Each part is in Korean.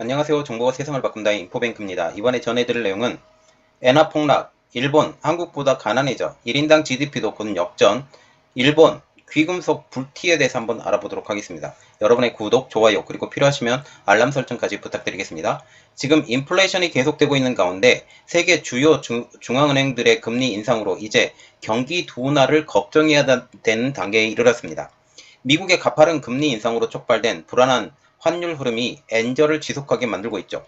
안녕하세요. 정보가 세상을 바꾼다의 인포뱅크입니다. 이번에 전해드릴 내용은 엔화 폭락, 일본, 한국보다 가난해져, 1인당 GDP도 곧 역전, 일본, 귀금속 불티에 대해서 한번 알아보도록 하겠습니다. 여러분의 구독, 좋아요, 그리고 필요하시면 알람 설정까지 부탁드리겠습니다. 지금 인플레이션이 계속되고 있는 가운데 세계 주요 중앙은행들의 금리 인상으로 이제 경기 둔화를 걱정해야 되는 단계에 이르렀습니다. 미국의 가파른 금리 인상으로 촉발된 불안한 환율 흐름이 엔저를 지속하게 만들고 있죠.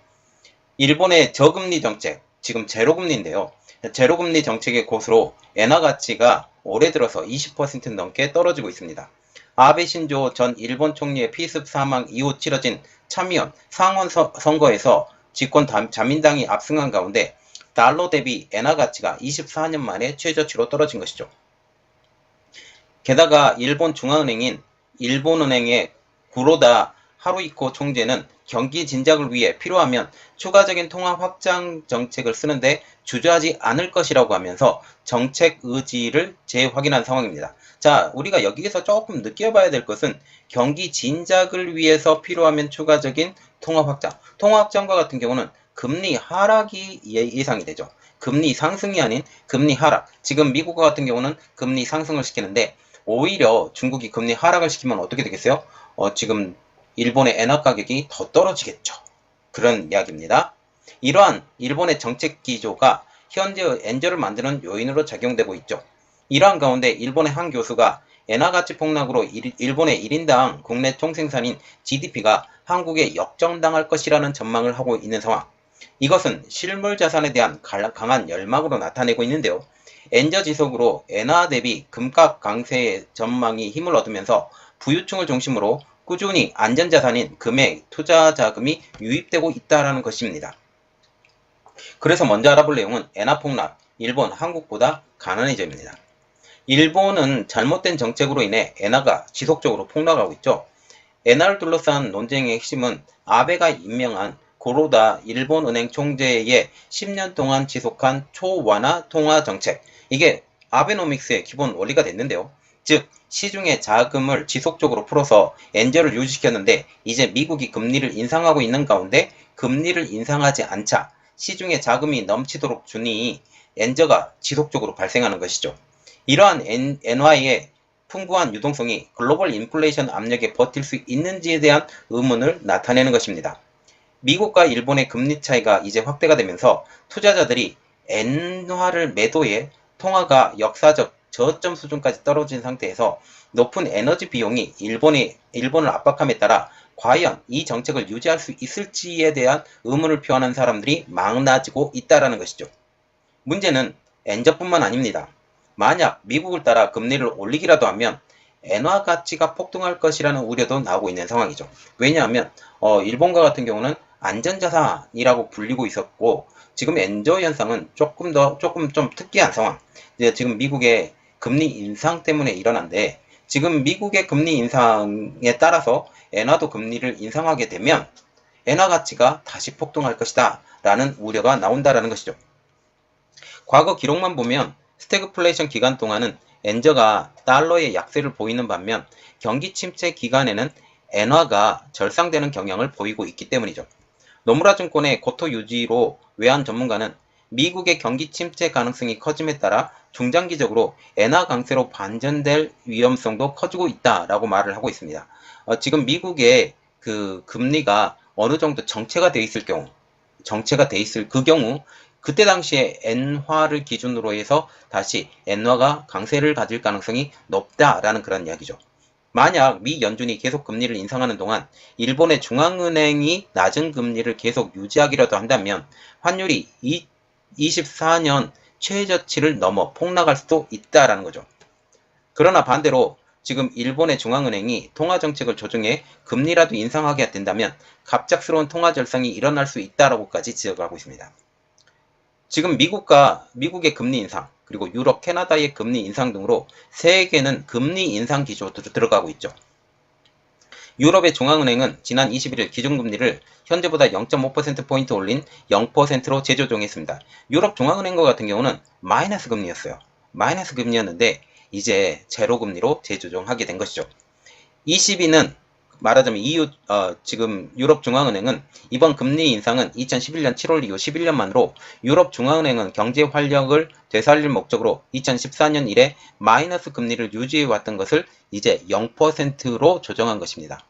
일본의 저금리 정책, 지금 제로금리인데요. 제로금리 정책의 고수로 엔화 가치가 올해 들어서 20% 넘게 떨어지고 있습니다. 아베 신조 전 일본 총리의 피습 사망 이후 치러진 참의원 상원 선거에서 집권 자민당이 압승한 가운데 달러 대비 엔화 가치가 24년 만에 최저치로 떨어진 것이죠. 게다가 일본 중앙은행인 일본은행의 구로다 하루이코 총재는 경기 진작을 위해 필요하면 추가적인 통화 확장 정책을 쓰는데 주저하지 않을 것이라고 하면서 정책 의지를 재확인한 상황입니다. 자, 우리가 여기에서 조금 느껴봐야 될 것은 경기 진작을 위해서 필요하면 추가적인 통화 확장. 통화 확장과 같은 경우는 금리 하락이 예상이 되죠. 금리 상승이 아닌 금리 하락. 지금 미국과 같은 경우는 금리 상승을 시키는데 오히려 중국이 금리 하락을 시키면 어떻게 되겠어요? 지금 일본의 엔화 가격이 더 떨어지겠죠. 그런 이야기입니다. 이러한 일본의 정책 기조가 현재 엔저를 만드는 요인으로 작용되고 있죠. 이러한 가운데 일본의 한 교수가 엔화 가치 폭락으로 일본의 1인당 국내 총생산인 GDP가 한국에 역전당할 것이라는 전망을 하고 있는 상황. 이것은 실물 자산에 대한 강한 열망으로 나타내고 있는데요. 엔저 지속으로 엔화 대비 금값 강세의 전망이 힘을 얻으면서 부유층을 중심으로 꾸준히 안전자산인 금액, 투자 자금이 유입되고 있다는 것입니다. 그래서 먼저 알아볼 내용은 엔화 폭락, 일본, 한국보다 가난해져입니다. 일본은 잘못된 정책으로 인해 엔화가 지속적으로 폭락하고 있죠. 엔화를 둘러싼 논쟁의 핵심은 아베가 임명한 고로다 일본은행 총재의 10년 동안 지속한 초완화 통화 정책. 이게 아베노믹스의 기본 원리가 됐는데요. 즉 시중에 자금을 지속적으로 풀어서 엔저를 유지시켰는데 이제 미국이 금리를 인상하고 있는 가운데 금리를 인상하지 않자 시중에 자금이 넘치도록 주니 엔저가 지속적으로 발생하는 것이죠. 이러한 엔화의 풍부한 유동성이 글로벌 인플레이션 압력에 버틸 수 있는지에 대한 의문을 나타내는 것입니다. 미국과 일본의 금리 차이가 이제 확대가 되면서 투자자들이 엔화를 매도해 통화가 역사적 저점 수준까지 떨어진 상태에서 높은 에너지 비용이 일본을 압박함에 따라 과연 이 정책을 유지할 수 있을지에 대한 의문을 표하는 사람들이 많아지고 있다는 것이죠. 문제는 엔저뿐만 아닙니다. 만약 미국을 따라 금리를 올리기라도 하면 엔화 가치가 폭등할 것이라는 우려도 나오고 있는 상황이죠. 왜냐하면 일본과 같은 경우는 안전자산이라고 불리고 있었고 지금 엔저 현상은 조금 좀 특이한 상황. 지금 미국의 금리 인상 때문에 일어난데 지금 미국의 금리 인상에 따라서 엔화도 금리를 인상하게 되면 엔화 가치가 다시 폭등할 것이다 라는 우려가 나온다는 것이죠. 과거 기록만 보면 스태그플레이션 기간 동안은 엔저가 달러의 약세를 보이는 반면 경기 침체 기간에는 엔화가 절상되는 경향을 보이고 있기 때문이죠. 노무라 증권의 고토 유지로 외환 전문가는 미국의 경기 침체 가능성이 커짐에 따라 중장기적으로 엔화 강세로 반전될 위험성도 커지고 있다라고 말을 하고 있습니다. 지금 미국의 그 금리가 어느 정도 정체가 돼 있을 그 경우 그때 당시에 엔화를 기준으로 해서 다시 엔화가 강세를 가질 가능성이 높다라는 그런 이야기죠. 만약 미 연준이 계속 금리를 인상하는 동안 일본의 중앙은행이 낮은 금리를 계속 유지하기라도 한다면 환율이 24년 최저치를 넘어 폭락할 수도 있다라는 거죠. 그러나 반대로 지금 일본의 중앙은행이 통화정책을 조정해 금리라도 인상하게 된다면 갑작스러운 통화절상이 일어날 수 있다라고까지 지적하고 있습니다. 지금 미국의 금리 인상, 그리고 유럽, 캐나다의 금리 인상 등으로 세계는 금리 인상 기조로 들어가고 있죠. 유럽의 중앙은행은 지난 21일 기준금리를 현재보다 0.5%포인트 올린 0%로 재조정했습니다. 유럽 중앙은행과 같은 경우는 마이너스 금리였어요. 마이너스 금리였는데 이제 제로 금리로 재조정하게 된 것이죠. ECB는 말하자면 지금 유럽중앙은행은 이번 금리 인상은 2011년 7월 이후 11년 만으로 유럽중앙은행은 경제 활력을 되살릴 목적으로 2014년 이래 마이너스 금리를 유지해왔던 것을 이제 0%로 조정한 것입니다.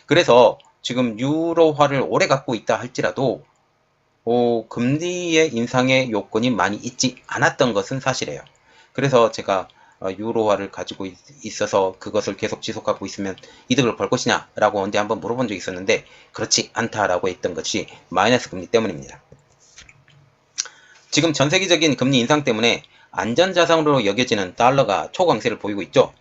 그래서 지금 유로화를 오래 갖고 있다 할지라도 금리의 인상의 요건이 많이 있지 않았던 것은 사실이에요. 그래서 제가 유로화를 가지고 있어서 그것을 계속 지속하고 있으면 이득을 벌 것이냐 라고 언제 한번 물어본 적이 있었는데 그렇지 않다라고 했던 것이 마이너스 금리 때문입니다. 지금 전 세계적인 금리 인상 때문에 안전자산으로 여겨지는 달러가 초강세를 보이고 있죠.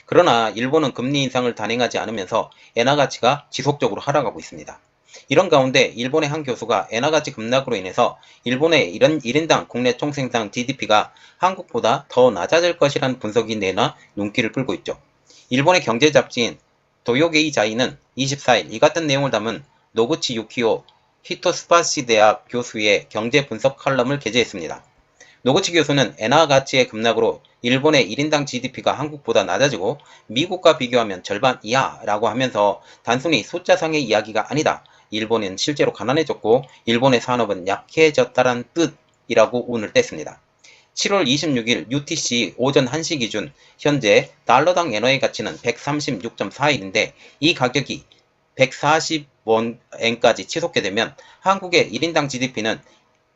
그러나 일본은 금리 인상을 단행하지 않으면서 엔화 가치가 지속적으로 하락하고 있습니다. 이런 가운데 일본의 한 교수가 엔화 가치 급락으로 인해서 일본의 1인당 국내 총생산 GDP가 한국보다 더 낮아질 것이라는 분석이 내놔 눈길을 끌고 있죠. 일본의 경제 잡지인 도요게이 자이는 24일 이 같은 내용을 담은 노구치 유키오 히토스파시 대학 교수의 경제 분석 칼럼을 게재했습니다. 노구치 교수는 엔화 가치의 급락으로 일본의 1인당 GDP가 한국보다 낮아지고 미국과 비교하면 절반 이하라고 하면서 단순히 숫자상의 이야기가 아니다. 일본은 실제로 가난해졌고 일본의 산업은 약해졌다는 뜻이라고 운을 뗐습니다. 7월 26일 UTC 오전 1시 기준 현재 달러당 엔화의 가치는 136.41인데 이 가격이 140원엔까지 치솟게 되면 한국의 1인당 GDP는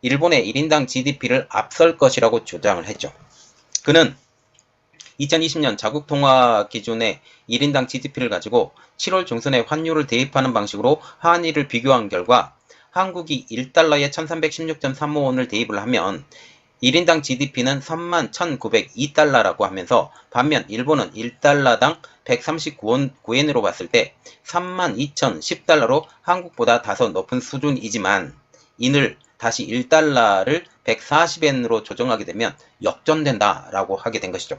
일본의 1인당 GDP를 앞설 것이라고 주장을 했죠. 그는 2020년 자국 통화 기준의 1인당 GDP를 가지고 7월 중순에 환율을 대입하는 방식으로 한일을 비교한 결과 한국이 1달러에 1316.35원을 대입을 하면 1인당 GDP는 31,902달러라고 하면서 반면 일본은 1달러당 139엔9엔으로 봤을 때 32,010달러로 한국보다 다소 높은 수준이지만 이를 다시 1달러를 140엔으로 조정하게 되면 역전된다라고 하게 된 것이죠.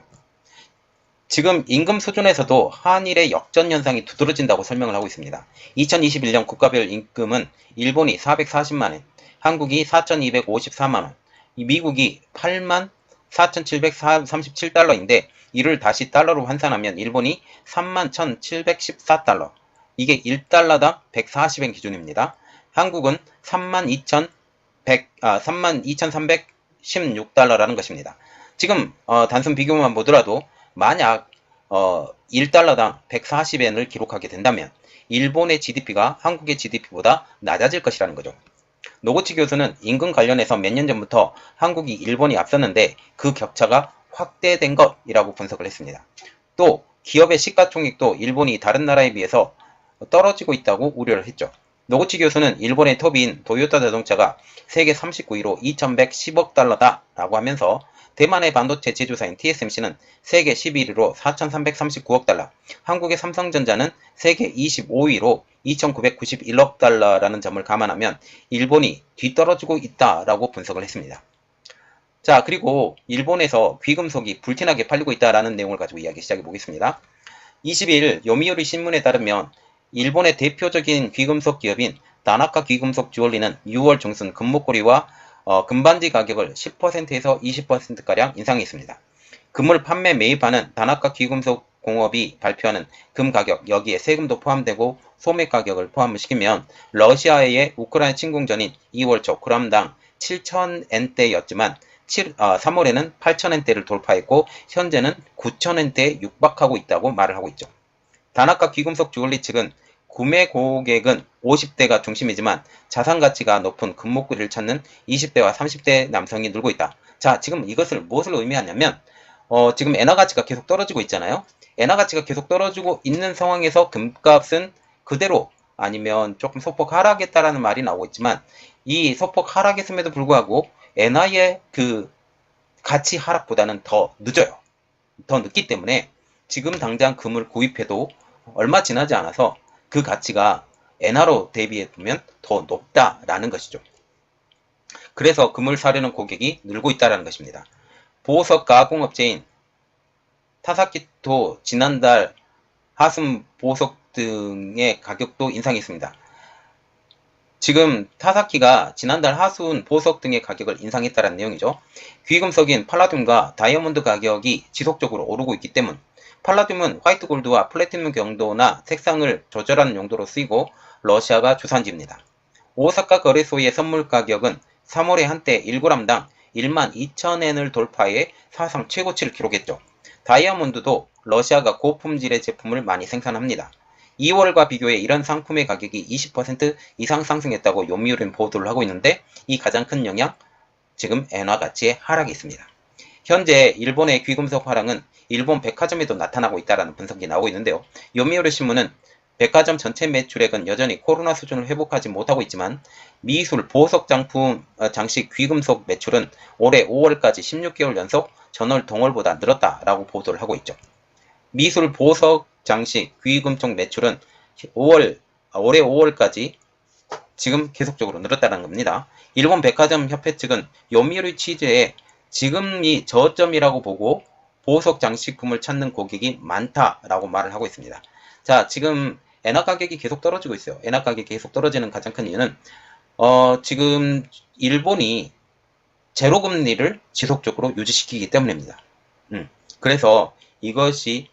지금 임금 수준에서도 한일의 역전 현상이 두드러진다고 설명을 하고 있습니다. 2021년 국가별 임금은 일본이 440만엔, 한국이 4,254만원, 미국이 84,737달러인데 이를 다시 달러로換算하면 일본이 31,714달러, 이게 1달러당 140엔 기준입니다. 한국은 32,316달러라는 것입니다. 지금 단순 비교만 보더라도 만약 1달러당 140엔을 기록하게 된다면 일본의 GDP가 한국의 GDP보다 낮아질 것이라는 거죠. 노구치 교수는 임금 관련해서 몇 년 전부터 한국이 일본이 앞섰는데 그 격차가 확대된 것이라고 분석을 했습니다. 또 기업의 시가총액도 일본이 다른 나라에 비해서 떨어지고 있다고 우려를 했죠. 노구치 교수는 일본의 톱인 도요타 자동차가 세계 39위로 2,110억 달러다 라고 하면서 대만의 반도체 제조사인 TSMC는 세계 11위로 4,339억 달러, 한국의 삼성전자는 세계 25위로 2,991억 달러라는 점을 감안하면 일본이 뒤떨어지고 있다라고 분석을 했습니다. 자, 그리고 일본에서 귀금속이 불티나게 팔리고 있다라는 내용을 가지고 이야기 시작해 보겠습니다. 20일 요미우리 신문에 따르면 일본의 대표적인 귀금속 기업인 다나카 귀금속 주얼리는 6월 중순 금목걸이와 금반지 가격을 10%에서 20%가량 인상했습니다. 금을 판매 매입하는 다나카 귀금속 공업이 발표하는 금 가격, 여기에 세금도 포함되고 소매 가격을 포함을 시키면 러시아의 우크라이나 침공 전인 2월 초 그람당 7,000엔대였지만 3월에는 8,000엔대를 돌파했고 현재는 9,000엔대에 육박하고 있다고 말을 하고 있죠. 다나카 귀금속 주얼리 측은 구매 고객은 50대가 중심이지만 자산 가치가 높은 금목걸이를 찾는 20대와 30대 남성이 늘고 있다. 자, 지금 이것을 무엇을 의미하냐면 지금 엔화 가치가 계속 떨어지고 있잖아요. 엔화 가치가 계속 떨어지고 있는 상황에서 금값은 그대로 아니면 조금 소폭 하락했다라는 말이 나오고 있지만 이 소폭 하락했음에도 불구하고 엔화의 그 가치 하락보다는 더 늦어요. 더 늦기 때문에 지금 당장 금을 구입해도 얼마 지나지 않아서 그 가치가 엔화로 대비해 보면 더 높다라는 것이죠. 그래서 금을 사려는 고객이 늘고 있다는 것입니다. 보석 가공업체인 타사키도 지난달 하순 보석 등의 가격도 인상했습니다. 지금 타사키가 지난달 하순 보석 등의 가격을 인상했다는 내용이죠. 귀금속인 팔라듐과 다이아몬드 가격이 지속적으로 오르고 있기 때문 팔라듐은 화이트 골드와 플래티넘 경도나 색상을 조절하는 용도로 쓰이고 러시아가 주산지입니다. 오사카 거래소의 선물 가격은 3월에 한때 1g당 12,000엔을 돌파해 사상 최고치를 기록했죠. 다이아몬드도 러시아가 고품질의 제품을 많이 생산합니다. 2월과 비교해 이런 상품의 가격이 20% 이상 상승했다고 요미우리는 보도를 하고 있는데 이 가장 큰 영향, 지금 엔화 가치의 하락이 있습니다. 현재 일본의 귀금속 하락은 일본 백화점에도 나타나고 있다는 분석이 나오고 있는데요. 요미우리 신문은 백화점 전체 매출액은 여전히 코로나 수준을 회복하지 못하고 있지만 미술, 보석 장품, 장식, 귀금속 매출은 올해 5월까지 16개월 연속 전월 동월보다 늘었다라고 보도를 하고 있죠. 미술, 보석, 장식, 귀금속 매출은 올해 5월까지 지금 계속적으로 늘었다는 겁니다. 일본 백화점 협회 측은 요미우리 취재에 지금이 저점이라고 보고 보석 장식품을 찾는 고객이 많다라고 말을 하고 있습니다. 자, 지금 엔화 가격이 계속 떨어지고 있어요. 엔화 가격이 계속 떨어지는 가장 큰 이유는 지금 일본이 제로금리를 지속적으로 유지시키기 때문입니다. 그래서 이것이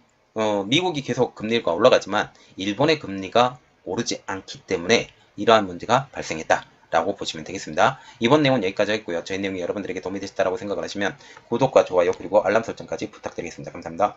미국이 계속 금리가 올라가지만 일본의 금리가 오르지 않기 때문에 이러한 문제가 발생했다라고 보시면 되겠습니다. 이번 내용은 여기까지 하겠고요. 저희 내용이 여러분들에게 도움이 되셨다고 생각을 하시면 구독과 좋아요 그리고 알람 설정까지 부탁드리겠습니다. 감사합니다.